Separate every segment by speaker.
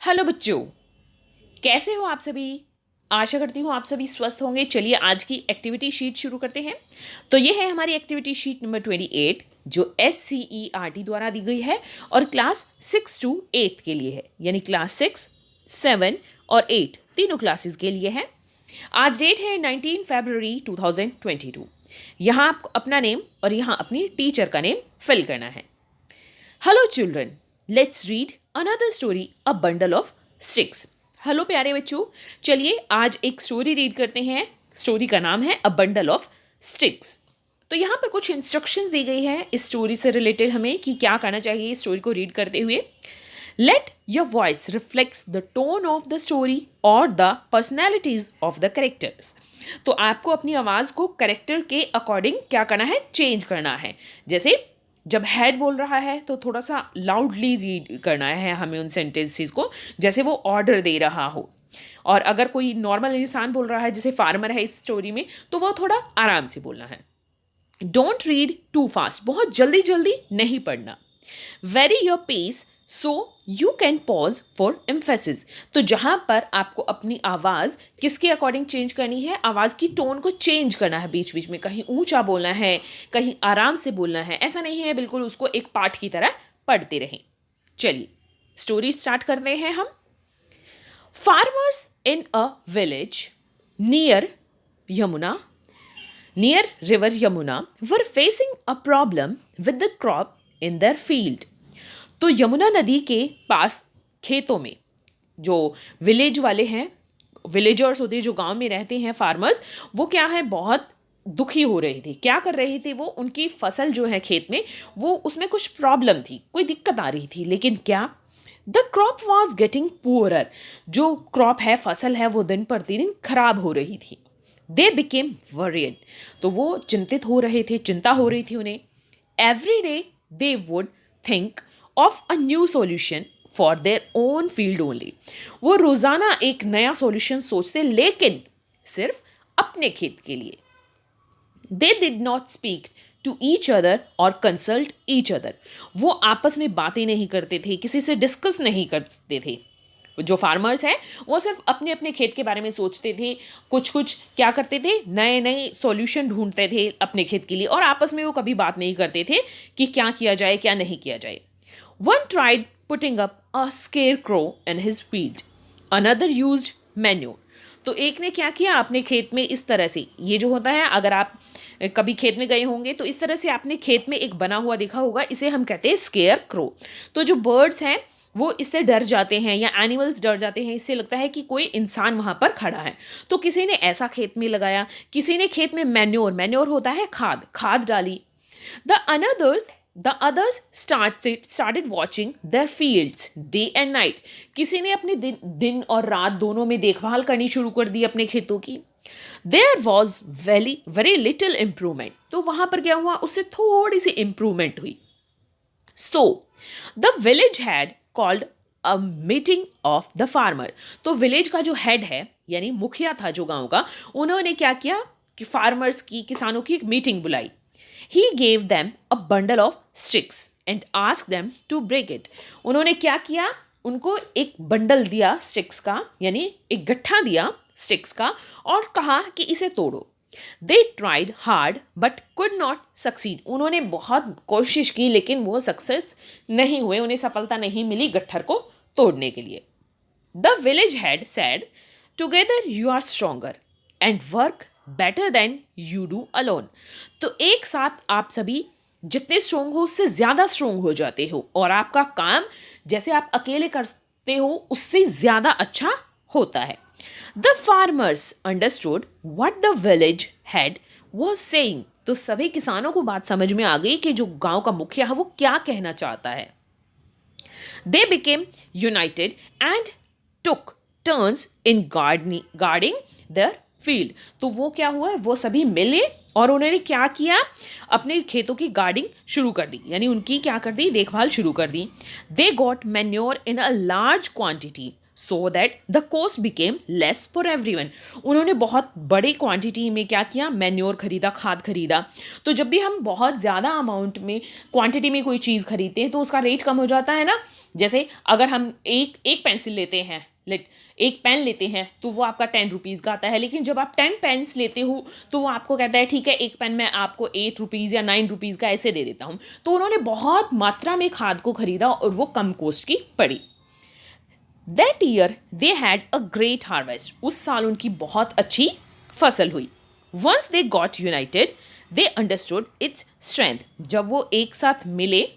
Speaker 1: Hello बच्चों, कैसे हो आप सभी। आशा करती हूँ आप सभी स्वस्थ होंगे। चलिए आज की एक्टिविटी शीट शुरू करते हैं। तो ये है हमारी एक्टिविटी शीट नंबर 28 जो SCERT द्वारा दी गई है और क्लास 6 to 8 के लिए है, यानी क्लास 6, 7 और 8 तीनों क्लासेस के लिए है। आज डेट है 19 फरवरी 2022। यहाँ आपको अपना नेम और यहाँ अपनी टीचर का नेम फिल करना है। Hello children, let's read another story, a bundle of sticks. Hello प्यारे बच्चों, चलिए आज एक स्टोरी रीड करते हैं। स्टोरी का नाम है अ बंडल ऑफ स्टिक्स। तो यहाँ पर कुछ इंस्ट्रक्शन दी गई है इस स्टोरी से रिलेटेड हमें कि क्या करना चाहिए इस स्टोरी को रीड करते हुए। Let your voice reflects the tone of the story और the personalities of the characters. तो आपको अपनी आवाज़ को करेक्टर के अकॉर्डिंग क्या करना है, चेंज करना है। जैसे जब हेड बोल रहा है तो थोड़ा सा लाउडली रीड करना है हमें उन सेंटेंसेस को, जैसे वो ऑर्डर दे रहा हो। और अगर कोई नॉर्मल इंसान बोल रहा है, जैसे फार्मर है इस स्टोरी में, तो वो थोड़ा आराम से बोलना है। डोंट रीड टू फास्ट, बहुत जल्दी जल्दी नहीं पढ़ना। Vary your pace so you can pause for emphasis. तो जहाँ पर आपको अपनी आवाज़ किसके अकॉर्डिंग चेंज करनी है, आवाज़ की टोन को चेंज करना है। बीच बीच में कहीं ऊंचा बोलना है, कहीं आराम से बोलना है, ऐसा नहीं है बिल्कुल उसको एक पाठ की तरह पढ़ते रहें। चलिए स्टोरी स्टार्ट करते हैं हम। Farmers in a village near Yamuna near river Yamuna were facing a problem with the crop in their field। तो यमुना नदी के पास खेतों में जो विलेज वाले हैं, विलेजर्स होते हैं जो गांव में रहते हैं, फार्मर्स, वो क्या है बहुत दुखी हो रहे थे। क्या कर रहे थे वो, उनकी फसल जो है खेत में वो उसमें कुछ प्रॉब्लम थी, कोई दिक्कत आ रही थी। लेकिन क्या, the crop was getting poorer. जो क्रॉप है, फसल है, वो दिन प्रतिदिन खराब हो रही थी। They became worried. तो वो चिंतित हो रहे थे, चिंता हो रही थी उन्हें। Every day they would think of a new solution for their own field only. वो रोजाना एक नया सॉल्यूशन सोचते, लेकिन सिर्फ अपने खेत के लिए। They did not speak to each other और कंसल्ट ईच अदर। वो आपस में बातें नहीं करते थे, किसी से डिस्कस नहीं करते थे। जो फार्मर्स हैं वो सिर्फ अपने अपने खेत के बारे में सोचते थे, कुछ कुछ क्या करते थे, नए नए सॉल्यूशन ढूंढते थे अपने खेत के लिए, और आपस में वो कभी बात नहीं करते थे कि क्या किया जाए क्या नहीं किया जाए। One tried putting up a square crow in his field, another used manure. तो एक ने क्या किया अपने खेत में, इस तरह से, ये जो होता है अगर आप कभी खेत में गए होंगे तो इस तरह से आपने खेत में एक बना हुआ देखा होगा, इसे हम कहते हैं स्केयर क्रो। तो जो बर्ड्स हैं वो इससे डर जाते हैं या एनिमल्स डर जाते हैं, इससे लगता है कि कोई इंसान वहाँ पर खड़ा है। तो किसी ने ऐसा खेत में लगाया, किसी ने खेत में मैन्योर, मैन्योर होता है खाद, खाद डाली। The others started watching their fields day and night। किसी ने अपने दिन और रात दोनों में देखभाल करनी शुरू कर दी अपने खेतों की। There was very little improvement। तो वहां पर क्या हुआ, उससे थोड़ी सी इंप्रूवमेंट हुई। So the village had called a meeting of the farmer। तो विलेज का जो हेड है यानी मुखिया था जो गांव का, उन्होंने क्या किया कि फार्मर्स की, किसानों की एक मीटिंग बुलाई। He gave them a bundle of sticks and asked them to break it। उन्होंने क्या किया, उनको एक बंडल दिया स्टिक्स का, यानी एक गट्ठा दिया स्टिक्स का, और कहा कि इसे तोड़ो। They tried hard but could not succeed. उन्होंने बहुत कोशिश की लेकिन वो सक्सेस नहीं हुए, उन्हें सफलता नहीं मिली गट्ठर को तोड़ने के लिए। The village head said, together you are stronger and work better than you do alone. तो एक साथ आप सभी जितने स्ट्रोंग हो उससे ज़्यादा स्ट्रोंग हो जाते हो, और आपका काम जैसे आप अकेले करते हो उससे ज़्यादा अच्छा होता है। The farmers understood what the village head was saying। तो सभी किसानों को बात समझ में आ गई कि जो गांव का मुखिया है वो क्या कहना चाहता है। They became united and took turns in guarding their field। तो वो क्या हुआ, वो सभी मिले और उन्होंने क्या किया, अपने खेतों की गार्डिंग शुरू कर दी, यानी उनकी क्या कर दी, देखभाल शुरू कर दी। They got manure in a large quantity so that the cost became less for everyone. उन्होंने बहुत बड़े क्वांटिटी में क्या किया, मैन्योर खरीदा, खाद खरीदा। तो जब भी हम बहुत ज़्यादा अमाउंट में क्वांटिटी में कोई चीज़ खरीदते हैं तो उसका रेट कम हो जाता है ना। जैसे अगर हम एक पेंसिल लेते हैं, एक पेन लेते हैं तो वो आपका 10 रुपीज़ का आता है, लेकिन जब आप 10 पेन्स लेते हो तो वो आपको कहता है ठीक है एक पेन मैं आपको 8 रुपीज़ या 9 रुपीज़ का ऐसे दे देता हूँ। तो उन्होंने बहुत मात्रा में खाद को खरीदा और वो कम कॉस्ट की पड़ी। That year they had a great harvest. उस साल उनकी बहुत अच्छी फसल हुई। Once they got united they understood its strength. जब वो एक साथ मिले,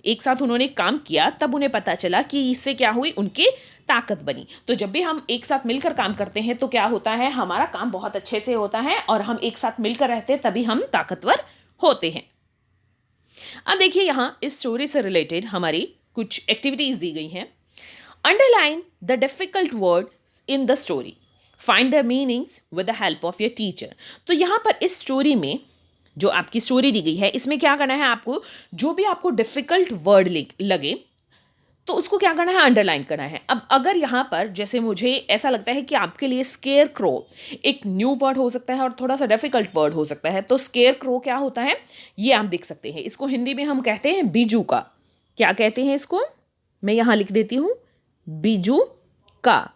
Speaker 1: एक साथ उन्होंने काम किया, तब उन्हें पता चला कि इससे क्या हुई, उनकी ताकत बनी। तो जब भी हम एक साथ मिलकर काम करते हैं तो क्या होता है, हमारा काम बहुत अच्छे से होता है और हम एक साथ मिलकर रहते हैं तभी हम ताकतवर होते हैं। अब देखिए यहाँ इस स्टोरी से रिलेटेड हमारी कुछ एक्टिविटीज दी गई हैं। Underline the difficult word in the story, find the meanings with the help of your teacher. तो यहाँ पर इस स्टोरी में जो आपकी स्टोरी दी गई है इसमें क्या करना है, आपको जो भी आपको डिफिकल्ट वर्ड लगे तो उसको क्या करना है, अंडरलाइन करना है। अब अगर यहाँ पर जैसे मुझे ऐसा लगता है कि आपके लिए स्केयर क्रो एक न्यू वर्ड हो सकता है और थोड़ा सा डिफिकल्ट वर्ड हो सकता है, तो स्केयर क्रो क्या होता है ये आप देख सकते हैं। इसको हिंदी में हम कहते हैं बीजू का। क्या कहते हैं इसको, मैं यहाँ लिख देती हूँ, बीजू का।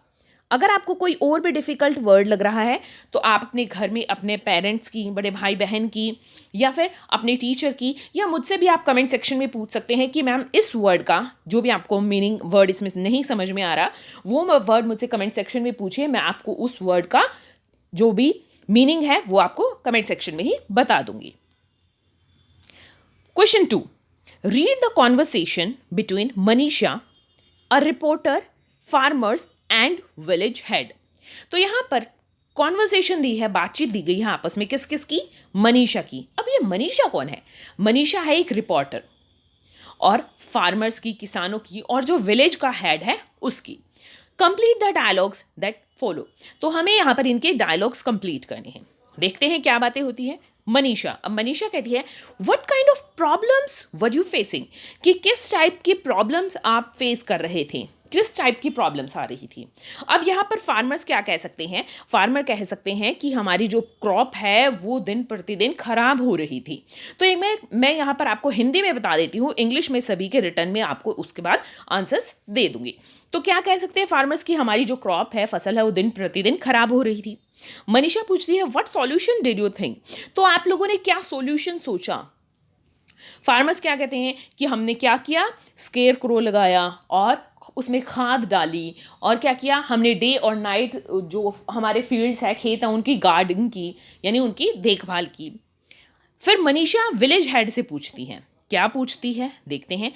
Speaker 1: अगर आपको कोई और भी डिफ़िकल्ट वर्ड लग रहा है तो आप अपने घर में अपने पेरेंट्स की, बड़े भाई बहन की या फिर अपने टीचर की या मुझसे भी आप कमेंट सेक्शन में पूछ सकते हैं कि मैम इस वर्ड का जो भी आपको मीनिंग वर्ड इसमें नहीं समझ में आ रहा वो वर्ड मुझसे कमेंट सेक्शन में पूछिए, मैं आपको उस वर्ड का जो भी मीनिंग है वो आपको कमेंट सेक्शन में ही बता दूंगी। Question 2, read the conversation between Manisha, a reporter, farmers and village head. तो यहां पर कॉन्वर्सेशन दी है, बातचीत दी गई है आपस में, किस किस की, मनीषा की। अब ये मनीषा कौन है, मनीषा है एक रिपोर्टर, और फार्मर्स की, किसानों की, और जो विलेज का हेड है उसकी। Complete the dialogues that follow. तो हमें यहां पर इनके डायलॉग्स कंप्लीट करने हैं। देखते हैं क्या बातें होती है। मनीषा, अब मनीषा कहती है what kind of problems were you facing, कि किस टाइप की प्रॉब्लम्स आप फेस कर रहे थे, किस टाइप की प्रॉब्लम्स आ रही थी। अब यहाँ पर फार्मर्स क्या कह सकते हैं, फार्मर कह सकते हैं कि हमारी जो क्रॉप है वो दिन प्रतिदिन खराब हो रही थी। तो ये मैं यहाँ पर आपको हिंदी में बता देती हूँ, इंग्लिश में सभी के रिटर्न में आपको उसके बाद आंसर्स दे दूंगी। तो क्या कह सकते हैं फार्मर्स की हमारी जो क्रॉप है, फसल है, वो दिन प्रतिदिन खराब हो रही थी। मनीषा पूछती है what solution did you think, तो आप लोगों ने क्या सॉल्यूशन सोचा। फार्मर्स क्या कहते हैं कि हमने क्या किया, स्केयर क्रो लगाया और उसमें खाद डाली, और क्या किया हमने, डे और नाइट जो हमारे फील्ड्स है, खेत हैं, उनकी गार्डनिंग की, यानी उनकी देखभाल की। फिर मनीषा विलेज हेड से पूछती है, क्या पूछती है देखते हैं।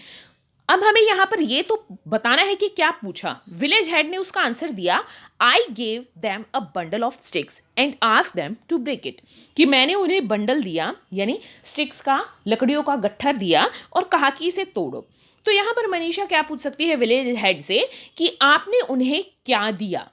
Speaker 1: अब हमें यहाँ पर ये तो बताना है कि क्या पूछा। विलेज हेड ने उसका आंसर दिया, I gave them a bundle of sticks and ask them to break it, कि मैंने उन्हें बंडल दिया, यानी स्टिक्स का, लकड़ियों का गट्ठर दिया और कहा कि इसे तोड़ो। तो यहाँ पर मनीषा क्या पूछ सकती है विलेज हेड से कि आपने उन्हें क्या दिया,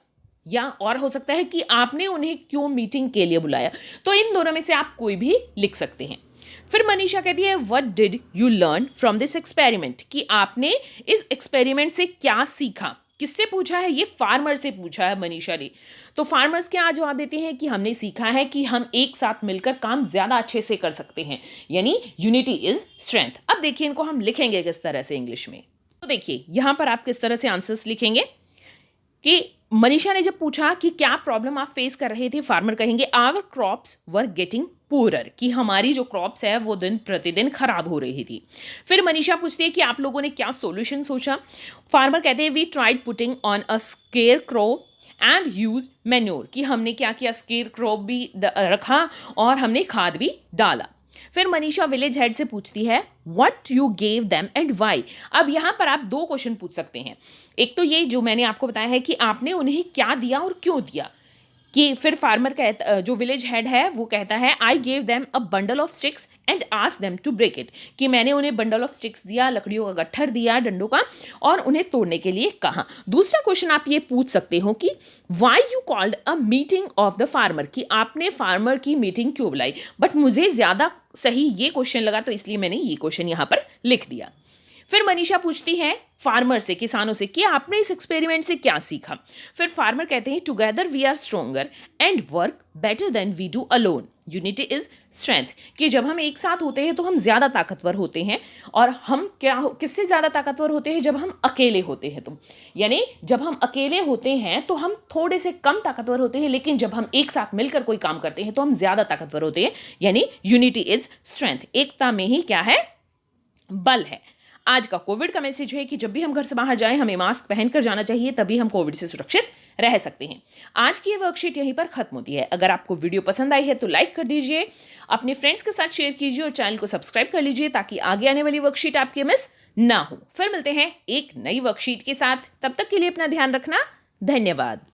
Speaker 1: या और हो सकता है कि आपने उन्हें क्यों मीटिंग के लिए बुलाया। तो इन दोनों में से आप कोई भी लिख सकते हैं। फिर मनीषा कहती है what did you learn from this experiment, कि आपने इस एक्सपेरिमेंट से क्या सीखा। किससे पूछा है, ये फार्मर से पूछा है मनीषा ने। तो फार्मर्स क्या जवाब देते हैं कि हमने सीखा है कि हम एक साथ मिलकर काम ज़्यादा अच्छे से कर सकते हैं, यानी यूनिटी इज स्ट्रेंथ। अब देखिए इनको हम लिखेंगे किस तरह से इंग्लिश में। तो देखिए यहाँ पर आप किस तरह से आंसर्स लिखेंगे कि मनीषा ने जब पूछा कि क्या प्रॉब्लम आप फेस कर रहे थे, फार्मर कहेंगे our crops were getting poorer, कि हमारी जो क्रॉप्स है वो दिन प्रतिदिन खराब हो रही थी। फिर मनीषा पूछती है कि आप लोगों ने क्या सॉल्यूशन सोचा। फार्मर कहते हैं we tried putting on a scarecrow and use manure, कि हमने क्या किया, स्केयर क्रो भी रखा और हमने खाद भी डाला। फिर मनीषा विलेज हेड से पूछती है what you gave them and why. अब यहाँ पर आप दो क्वेश्चन पूछ सकते हैं। एक तो ये जो मैंने आपको बताया है कि आपने उन्हें क्या दिया और क्यों दिया, कि फिर फार्मर कहता, जो विलेज हेड है वो कहता है I gave them a bundle of sticks and ask them to break it, कि मैंने उन्हें बंडल ऑफ स्टिक्स दिया, लकड़ियों का गट्ठर दिया, डंडों का, और उन्हें तोड़ने के लिए कहा। दूसरा क्वेश्चन आप ये पूछ सकते हो कि why you called a meeting of the farmer, कि आपने फार्मर की मीटिंग क्यों बुलाई। बट मुझे ज़्यादा सही ये क्वेश्चन लगा तो इसलिए मैंने ये क्वेश्चन यहाँ पर लिख दिया। फिर मनीषा पूछती है फार्मर से, किसानों से, कि आपने इस एक्सपेरिमेंट से क्या सीखा। फिर फार्मर कहते हैं together we are stronger and work better than we do alone, unity is strength, कि जब हम एक साथ होते हैं तो हम ज़्यादा ताकतवर होते हैं, और हम किससे ज़्यादा ताकतवर होते हैं, जब हम अकेले होते हैं। तो यानी जब हम अकेले होते हैं तो हम थोड़े से कम ताकतवर होते हैं, लेकिन जब हम एक साथ मिलकर कोई काम करते हैं तो हम ज़्यादा ताकतवर होते हैं, यानी यूनिटी इज स्ट्रेंथ, एकता में ही क्या है, बल है। आज का कोविड का मैसेज है कि जब भी हम घर से बाहर जाएं हमें मास्क पहनकर जाना चाहिए, तभी हम कोविड से सुरक्षित रह सकते हैं। आज की ये वर्कशीट यहीं पर खत्म होती है। अगर आपको वीडियो पसंद आई है तो लाइक कर दीजिए, अपने फ्रेंड्स के साथ शेयर कीजिए और चैनल को सब्सक्राइब कर लीजिए ताकि आगे आने वाली वर्कशीट आपके मिस ना हो। फिर मिलते हैं एक नई वर्कशीट के साथ, तब तक के लिए अपना ध्यान रखना, धन्यवाद।